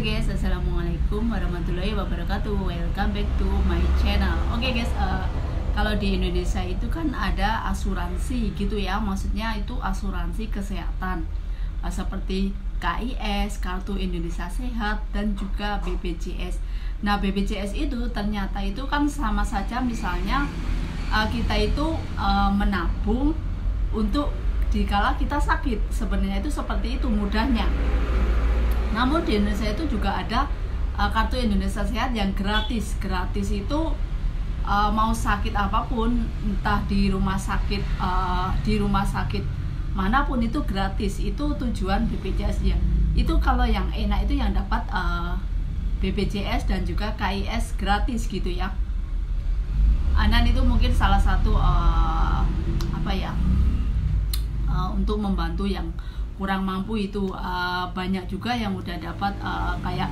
Halo guys, assalamualaikum warahmatullahi wabarakatuh. Welcome back to my channel. Oke guys, kalau di Indonesia itu kan ada asuransi gitu ya, maksudnya itu asuransi kesehatan seperti KIS, Kartu Indonesia Sehat, dan juga BPJS. Nah, BPJS itu ternyata itu kan sama saja, misalnya kita itu menabung untuk dikala kita sakit. Sebenarnya itu seperti itu mudahnya. Namun di Indonesia itu juga ada Kartu Indonesia Sehat yang gratis. Gratis itu mau sakit apapun, entah di rumah sakit manapun itu gratis. Itu tujuan BPJS ya. Itu kalau yang enak itu yang dapat BPJS dan juga KIS gratis gitu ya. Dan itu mungkin salah satu untuk membantu yang kurang mampu itu. Banyak juga yang udah dapat kayak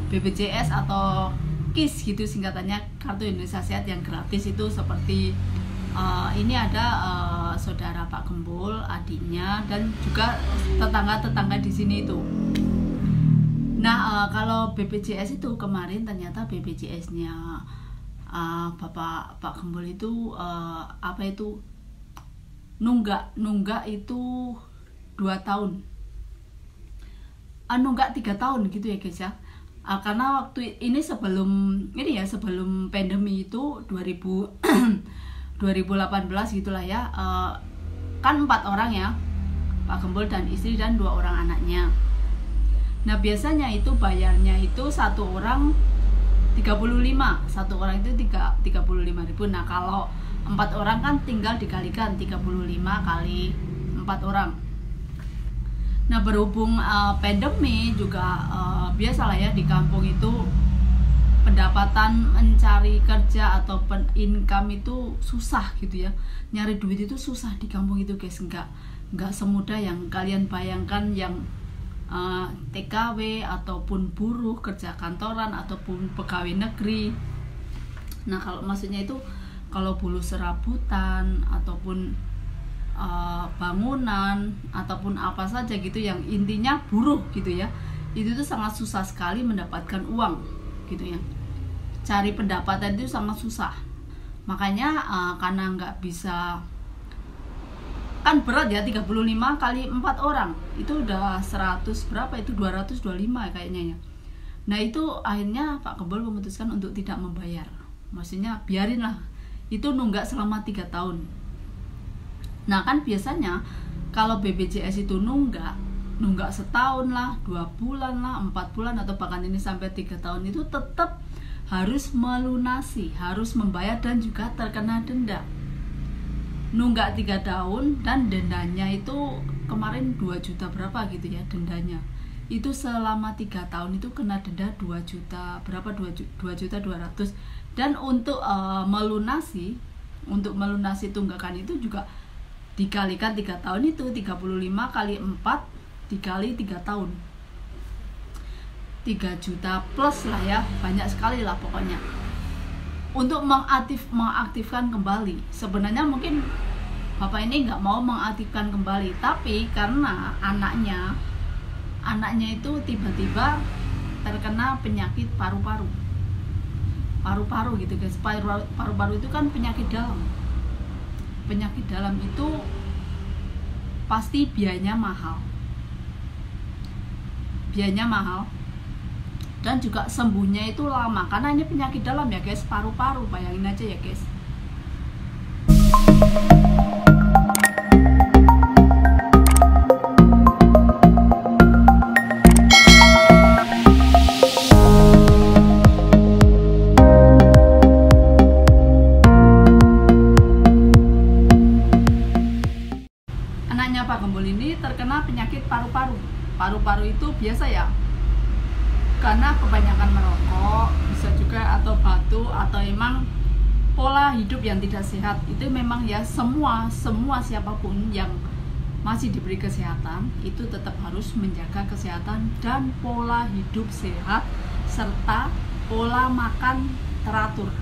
BPJS atau KIS gitu singkatannya, Kartu Indonesia Sehat yang gratis itu. Seperti ini ada saudara Pak Gembul, adiknya, dan juga tetangga-tetangga di sini itu. Nah, kalau BPJS itu kemarin ternyata BPJS-nya Bapak Pak Gembul itu nunggak itu 2 tahun, nunggak 3 tahun gitu ya guys ya. Karena waktu ini sebelum pandemi itu 2018 gitulah ya, kan 4 orang ya, Pak Gembul dan istri dan 2 orang anaknya. Nah, biasanya itu bayarnya itu satu orang 35, satu orang itu 35.000. Nah, kalau 4 orang kan tinggal dikalikan 35 kali 4 orang. Nah, berhubung pandemi juga biasalah ya, di kampung itu pendapatan mencari kerja atau income itu susah gitu ya. Nyari duit itu susah di kampung itu guys, nggak semudah yang kalian bayangkan, yang TKW ataupun buruh kerja kantoran ataupun pegawai negeri. Nah, kalau maksudnya itu kalau buruh serabutan ataupun bangunan ataupun apa saja gitu yang intinya buruh gitu ya, itu tuh sangat susah sekali mendapatkan uang gitu ya. Cari pendapatan itu sangat susah. Makanya karena nggak bisa, kan berat ya, 35 kali 4 orang itu udah 100 berapa itu, 225 kayaknya ya. Nah, itu akhirnya Pak Gembul memutuskan untuk tidak membayar. Maksudnya biarinlah itu nunggak selama 3 tahun. Nah, kan biasanya kalau BPJS itu nunggak setahun lah, 2 bulan lah, 4 bulan, atau bahkan ini sampai 3 tahun, itu tetap harus melunasi, harus membayar dan juga terkena denda. Nunggak 3 tahun dan dendanya itu kemarin 2 juta berapa gitu ya dendanya. Itu selama 3 tahun itu kena denda 2 juta berapa, 2 juta 200. Dan untuk melunasi tunggakan itu juga dikalikan 3 tahun itu 35 kali 4 dikali 3 tahun, 3 juta plus lah ya, banyak sekali lah pokoknya. Untuk mengaktifkan kembali, sebenarnya mungkin bapak ini nggak mau mengaktifkan kembali, tapi karena anaknya itu tiba-tiba terkena penyakit paru-paru gitu guys. Paru-paru itu kan penyakit dalam itu pasti biayanya mahal dan juga sembuhnya itu lama karena ini penyakit dalam ya guys, paru-paru, bayangin aja ya guys. Anaknya Pak Gembul ini terkena penyakit paru-paru. Paru-paru itu biasa ya, karena kebanyakan merokok, bisa juga atau batu, atau emang pola hidup yang tidak sehat. Itu memang ya, semua siapapun yang masih diberi kesehatan itu tetap harus menjaga kesehatan dan pola hidup sehat serta pola makan teratur.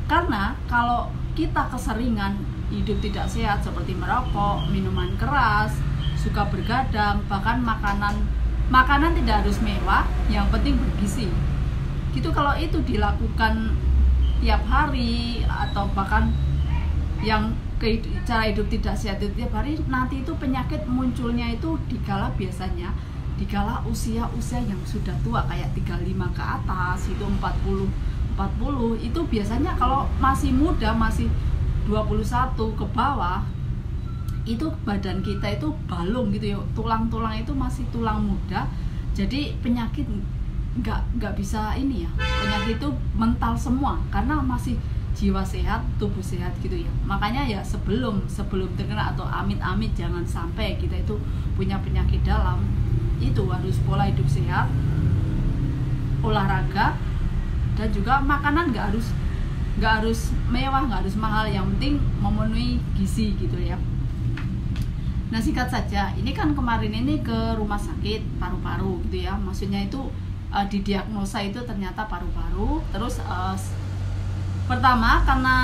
Karena kalau kita keseringan hidup tidak sehat seperti merokok, minuman keras, suka bergadang, bahkan makanan makanan tidak harus mewah, yang penting bergizi gitu. Kalau itu dilakukan tiap hari atau bahkan yang cara hidup tidak sehat itu tiap hari, nanti itu penyakit munculnya itu biasanya dikala usia yang sudah tua, kayak 35 ke atas, itu 40 itu biasanya. Kalau masih muda, masih 21 ke bawah, itu badan kita itu balung gitu ya, tulang-tulang itu masih tulang muda, jadi penyakit nggak bisa ini ya, penyakit itu mental semua karena masih jiwa sehat, tubuh sehat gitu ya. Makanya ya sebelum terkena atau amit-amit jangan sampai kita itu punya penyakit dalam, itu harus pola hidup sehat, olahraga, dan juga makanan nggak harus mewah, nggak harus mahal, yang penting memenuhi gizi gitu ya. Nah, singkat saja, ini kan kemarin ini ke rumah sakit paru-paru gitu ya, maksudnya itu didiagnosa itu ternyata paru-paru. Terus pertama karena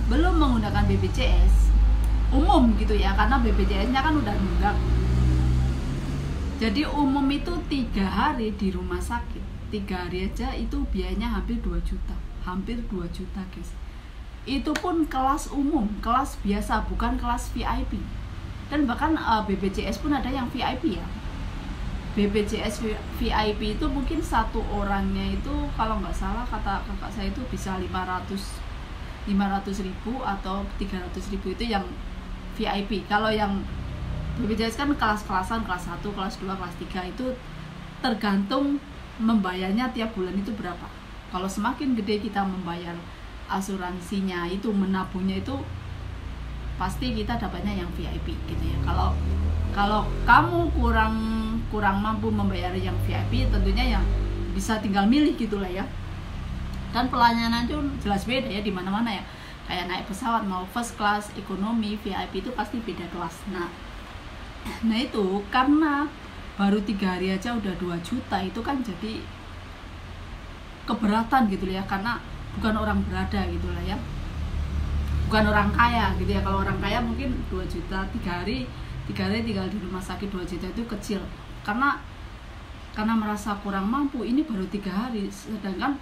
belum menggunakan BPJS umum gitu ya, karena BPJS-nya kan udah nunggak, jadi umum itu 3 hari di rumah sakit, 3 hari aja itu biayanya hampir 2 juta guys. Itu pun kelas umum, kelas biasa, bukan kelas VIP. Dan bahkan BPJS pun ada yang VIP ya. BPJS VIP itu mungkin satu orangnya itu kalau nggak salah kata kakak saya itu bisa 500.000 atau 300.000 itu yang VIP. Kalau yang BPJS kan kelas-kelasan, kelas 1, kelas 2, kelas 3 itu tergantung membayarnya tiap bulan itu berapa. Kalau semakin gede kita membayar asuransinya itu, menabungnya itu, pasti kita dapatnya yang VIP gitu ya. Kalau kamu kurang mampu membayar yang VIP, tentunya yang bisa tinggal milih gitulah ya. Dan pelayanan itu jelas beda ya di mana-mana ya. Kayak naik pesawat, mau first class, ekonomi, VIP itu pasti beda kelas. Nah itu karena baru 3 hari aja udah 2 juta, itu kan jadi keberatan gitu ya, karena bukan orang berada gitu lah ya, bukan orang kaya gitu ya. Kalau orang kaya mungkin 2 juta 3 hari tinggal di rumah sakit 2 juta itu kecil, karena merasa kurang mampu. Ini baru 3 hari, sedangkan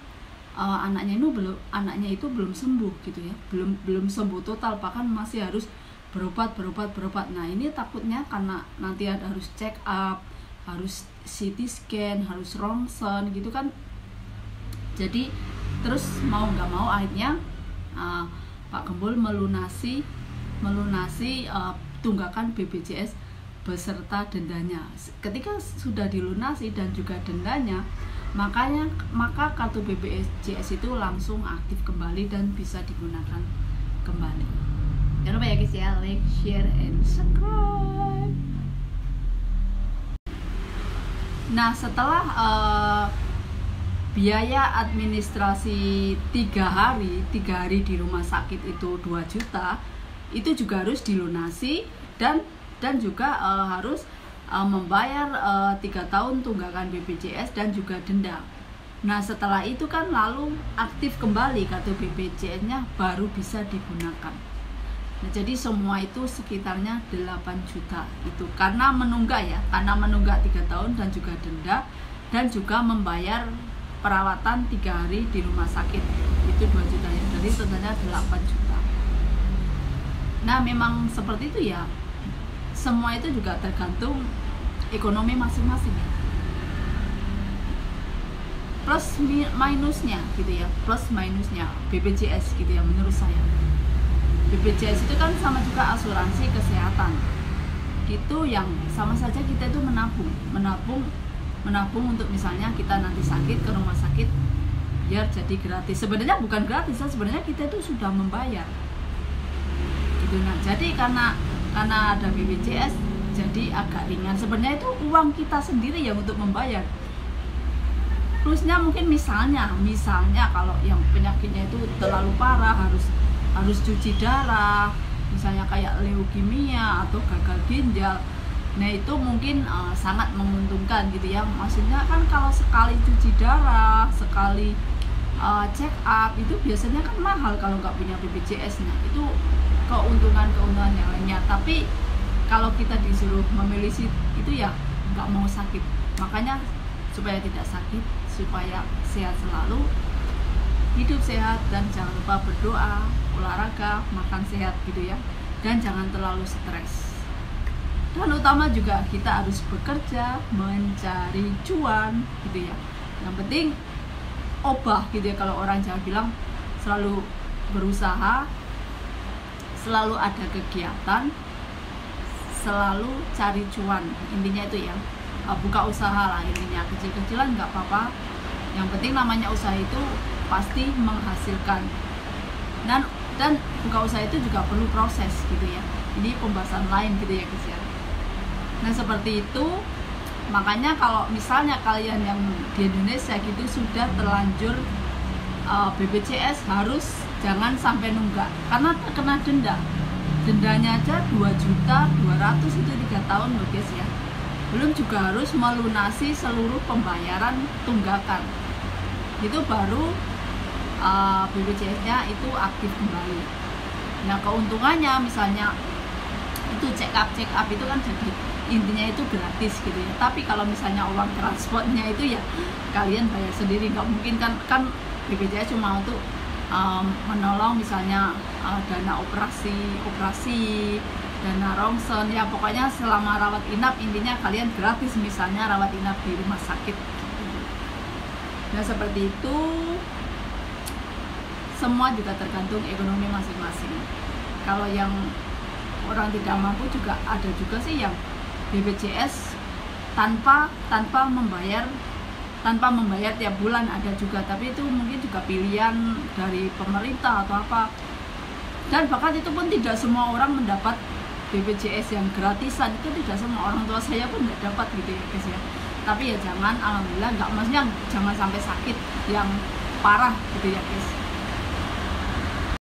anaknya itu belum sembuh gitu ya, belum sembuh total, bahkan masih harus berobat. Nah ini takutnya karena nanti harus check up, harus CT scan, harus ronsen gitu kan. Jadi terus mau nggak mau akhirnya Pak Gembul melunasi tunggakan BPJS beserta dendanya. Ketika sudah dilunasi dan juga dendanya, maka kartu BPJS itu langsung aktif kembali dan bisa digunakan kembali. Jangan lupa ya guys ya, like, share, and subscribe. Nah setelah biaya administrasi 3 hari di rumah sakit itu 2 juta, itu juga harus dilunasi dan juga harus membayar 3 tahun tunggakan BPJS dan juga denda. Nah setelah itu kan lalu aktif kembali kartu BPJS-nya, baru bisa digunakan. Nah jadi semua itu sekitarnya 8 juta itu karena menunggak 3 tahun dan juga denda, dan juga membayar perawatan 3 hari di rumah sakit itu 2 juta ya, jadi totalnya 8 juta. Nah memang seperti itu ya, semua itu juga tergantung ekonomi masing-masing ya, plus minusnya gitu ya, plus minusnya BPJS gitu ya. Menurut saya BPJS itu kan sama juga asuransi kesehatan, itu yang sama saja kita itu menabung untuk misalnya kita nanti sakit ke rumah sakit biar jadi gratis. Sebenarnya bukan gratis, sebenarnya kita itu sudah membayar gitu. Nah jadi karena ada BPJS jadi agak ringan. Sebenarnya itu uang kita sendiri yang untuk membayar. Plusnya mungkin misalnya kalau yang penyakitnya itu terlalu parah, harus cuci darah, misalnya kayak leukemia atau gagal ginjal. Nah itu mungkin sangat menguntungkan gitu ya. Maksudnya kan kalau sekali cuci darah, sekali check up itu biasanya kan mahal kalau nggak punya BPJS. Nah itu keuntungan yang lainnya. Tapi kalau kita disuruh memilih itu ya nggak mau sakit, Makanya supaya tidak sakit, supaya sehat selalu, hidup sehat, dan jangan lupa berdoa, olahraga, makan sehat gitu ya, dan jangan terlalu stres. Dan utama juga kita harus bekerja mencari cuan gitu ya. Yang penting obah gitu ya, kalau orang Jawa bilang, selalu berusaha, selalu ada kegiatan, selalu cari cuan, intinya itu ya. Buka usaha lah intinya, kecil-kecilan nggak apa-apa, yang penting namanya usaha itu pasti menghasilkan. Dan buka usaha itu juga perlu proses gitu ya, ini pembahasan lain gitu ya guys ya. Nah seperti itu, makanya kalau misalnya kalian yang di Indonesia gitu sudah terlanjur BPJS, harus jangan sampai nunggak, karena terkena dendanya aja 2.200.000 itu 3 tahun loh guys ya. Belum juga harus melunasi seluruh pembayaran tunggakan, itu baru BPJS-nya itu aktif kembali. Nah keuntungannya misalnya itu check up itu kan jadi intinya itu gratis gitu ya. Tapi kalau misalnya uang transportnya itu ya kalian bayar sendiri, nggak mungkin kan BPJS cuma untuk menolong misalnya dana operasi, dana rongsen ya, pokoknya selama rawat inap intinya kalian gratis, misalnya rawat inap di rumah sakit. Nah seperti itu, semua juga tergantung ekonomi masing-masing. Kalau yang orang tidak mampu juga ada juga sih yang BPJS tanpa membayar tiap bulan, ada juga, tapi itu mungkin juga pilihan dari pemerintah atau apa. Dan bahkan itu pun tidak semua orang mendapat BPJS yang gratisan, itu tidak semua, orang tua saya pun tidak dapat gitu ya guys ya. Tapi ya jangan, alhamdulillah nggak, maksudnya jangan sampai sakit yang parah gitu ya guys.